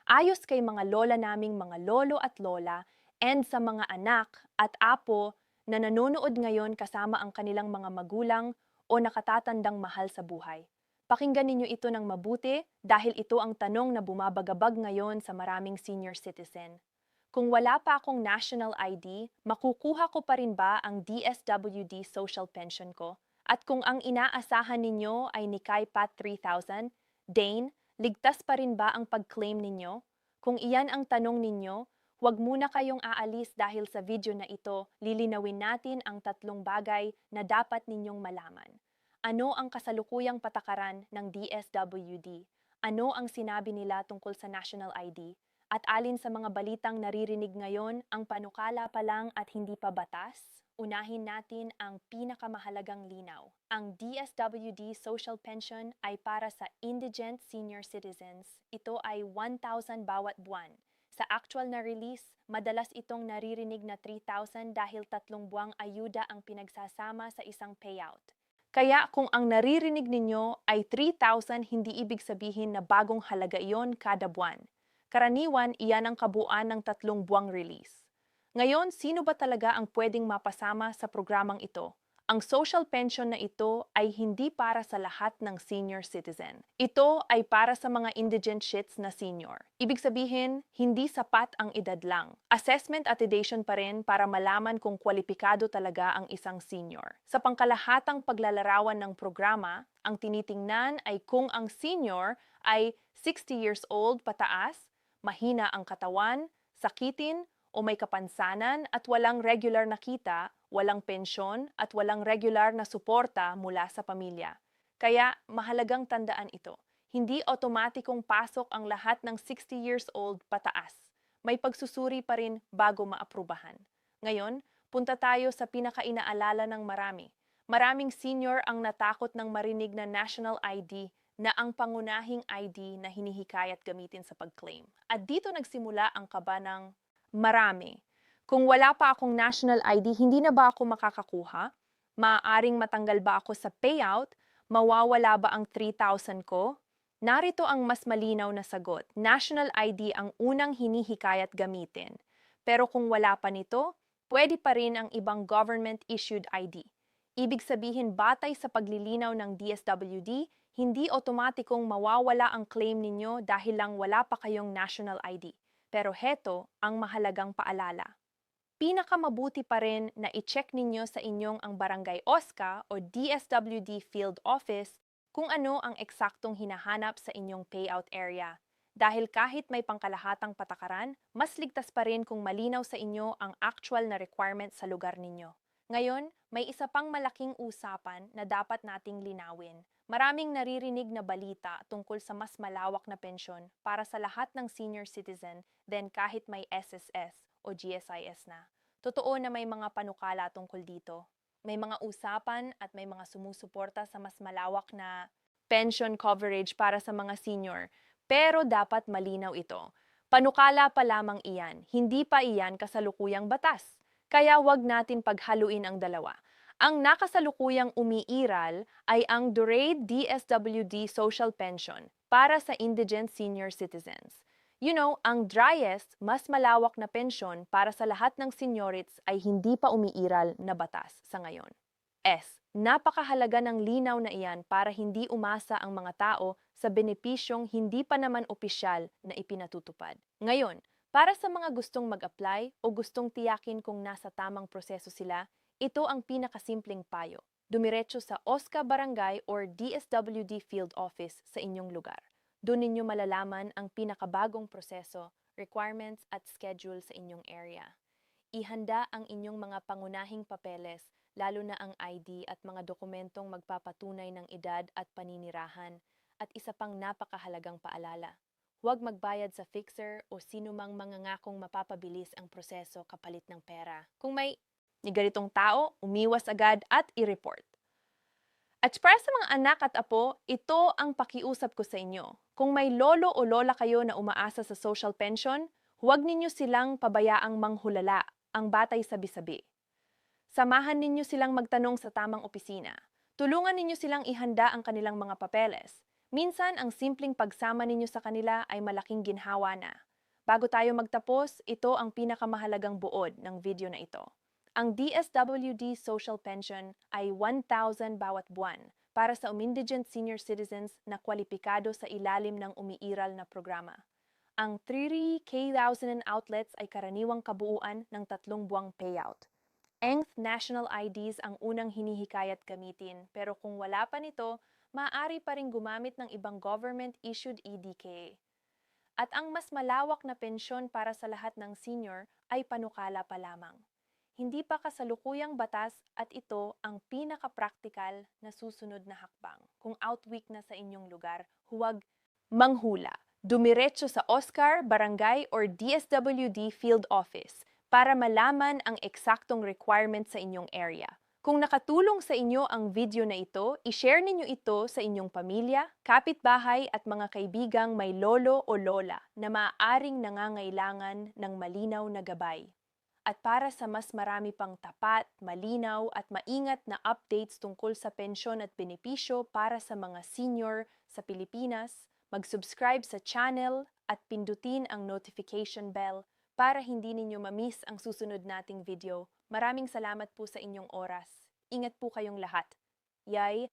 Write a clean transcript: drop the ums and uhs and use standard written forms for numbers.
Ayos kay mga lola naming mga lolo at lola and sa mga anak at apo na nanonood ngayon kasama ang kanilang mga magulang o nakatatandang mahal sa buhay. Pakinggan ninyo ito ng mabuti dahil ito ang tanong na bumabagabag ngayon sa maraming senior citizen. Kung wala pa akong national ID, makukuha ko pa rin ba ang DSWD social pension ko? At kung ang inaasahan ninyo ay Nikay Pat 3000, Dane, ligtas pa rin ba ang pag-claim ninyo? Kung iyan ang tanong ninyo, huwag muna kayong aalis dahil sa video na ito, lilinawin natin ang tatlong bagay na dapat ninyong malaman. Ano ang kasalukuyang patakaran ng DSWD? Ano ang sinabi nila tungkol sa national ID? At alin sa mga balitang naririnig ngayon ang panukala pa lang at hindi pa batas? Unahin natin ang pinakamahalagang linaw. Ang DSWD Social Pension ay para sa indigent senior citizens. Ito ay 1,000 bawat buwan. Sa actual na release, madalas itong naririnig na 3,000 dahil 3 buwang ayuda ang pinagsasama sa isang payout. Kaya kung ang naririnig ninyo ay 3,000, hindi ibig sabihin na bagong halaga iyon kada buwan. Karaniwan, iyan ang kabuuan ng 3 buwang release. Ngayon, sino ba talaga ang pwedeng mapasama sa programang ito? Ang social pension na ito ay hindi para sa lahat ng senior citizen. Ito ay para sa mga indigent shits na senior. Ibig sabihin, hindi sapat ang edad lang. Assessment at attestation pa rin para malaman kung kwalipikado talaga ang isang senior. Sa pangkalahatang paglalarawan ng programa, ang tinitingnan ay kung ang senior ay 60 years old pataas, mahina ang katawan, sakitin, o may kapansanan at walang regular na kita, walang pensyon at walang regular na suporta mula sa pamilya. Kaya mahalagang tandaan ito. Hindi otomatikong pasok ang lahat ng 60 years old pataas. May pagsusuri pa rin bago maaprubahan. Ngayon, punta tayo sa pinakainaalala ng marami. Maraming senior ang natakot ng marinig na national ID na ang pangunahing ID na hinihikayat gamitin sa pag-claim. At dito nagsimula ang kaba ng marami. Kung wala pa akong national ID, hindi na ba ako makakakuha? Maaaring matanggal ba ako sa payout? Mawawala ba ang 3,000 ko? Narito ang mas malinaw na sagot. National ID ang unang hinihikayat gamitin. Pero kung wala pa nito, pwede pa rin ang ibang government-issued ID. Ibig sabihin batay sa paglilinaw ng DSWD, hindi otomatikong mawawala ang claim ninyo dahil lang wala pa kayong national ID. Pero heto ang mahalagang paalala. Pinakamabuti pa rin na i-check ninyo sa inyong ang Barangay OSCA o DSWD Field Office kung ano ang eksaktong hinahanap sa inyong payout area. Dahil kahit may pangkalahatang patakaran, mas ligtas pa rin kung malinaw sa inyo ang actual na requirement sa lugar ninyo. Ngayon, may isa pang malaking usapan na dapat nating linawin. Maraming naririnig na balita tungkol sa mas malawak na pensyon para sa lahat ng senior citizen than kahit may SSS o GSIS na. Totoo na may mga panukala tungkol dito. May mga usapan at may mga sumusuporta sa mas malawak na pension coverage para sa mga senior. Pero dapat malinaw ito. Panukala pa lamang iyan, hindi pa iyan kasalukuyang batas. Kaya wag natin paghaluin ang dalawa. Ang nakasalukuyang umiiral ay ang Durade DSWD Social Pension para sa indigent senior citizens. You know, ang driest, mas malawak na pensyon para sa lahat ng seniorities ay hindi pa umiiral na batas sa ngayon. Napakahalaga ng linaw na iyan para hindi umasa ang mga tao sa benepisyong hindi pa naman opisyal na ipinatutupad. Ngayon, para sa mga gustong mag-apply o gustong tiyakin kung nasa tamang proseso sila, ito ang pinakasimpleng payo. Dumiretso sa OSCA Barangay or DSWD Field Office sa inyong lugar. Doon ninyo malalaman ang pinakabagong proseso, requirements at schedule sa inyong area. Ihanda ang inyong mga pangunahing papeles, lalo na ang ID at mga dokumentong magpapatunay ng edad at paninirahan. At isa pang napakahalagang paalala. Huwag magbayad sa fixer o sino mang mangangakong mapapabilis ang proseso kapalit ng pera. Kung may ganitong tao, umiwas agad at i-report. At para sa mga anak at apo, ito ang pakiusap ko sa inyo. Kung may lolo o lola kayo na umaasa sa social pension, huwag ninyo silang pabayaang manghulala ang batay sabi-sabi. Samahan ninyo silang magtanong sa tamang opisina. Tulungan ninyo silang ihanda ang kanilang mga papeles. Minsan, ang simpleng pagsama ninyo sa kanila ay malaking ginhawa na. Bago tayo magtapos, ito ang pinakamahalagang buod ng video na ito. Ang DSWD Social Pension ay 1,000 bawat buwan para sa umindigent senior citizens na kwalipikado sa ilalim ng umiiral na programa. Ang 3K,000 outlets ay karaniwang kabuuan ng 3 buwang payout. Ang national IDs ang unang hinihikayat gamitin, pero kung wala pa nito, maaari pa rin gumamit ng ibang government-issued EDK. At ang mas malawak na pensyon para sa lahat ng senior ay panukala pa lamang. Hindi pa kasalukuyang batas at ito ang pinaka-practical na susunod na hakbang. Kung outweek na sa inyong lugar, huwag manghula. Dumiretso sa Oscar, Barangay or DSWD Field Office para malaman ang eksaktong requirement sa inyong area. Kung nakatulong sa inyo ang video na ito, i-share ninyo ito sa inyong pamilya, kapitbahay at mga kaibigang may lolo o lola na maaaring nangangailangan ng malinaw na gabay. At para sa mas marami pang tapat, malinaw at maingat na updates tungkol sa pensyon at benepisyo para sa mga senior sa Pilipinas, mag-subscribe sa channel at pindutin ang notification bell para hindi ninyo ma-miss ang susunod nating video. Maraming salamat po sa inyong oras. Ingat po kayong lahat. Yay!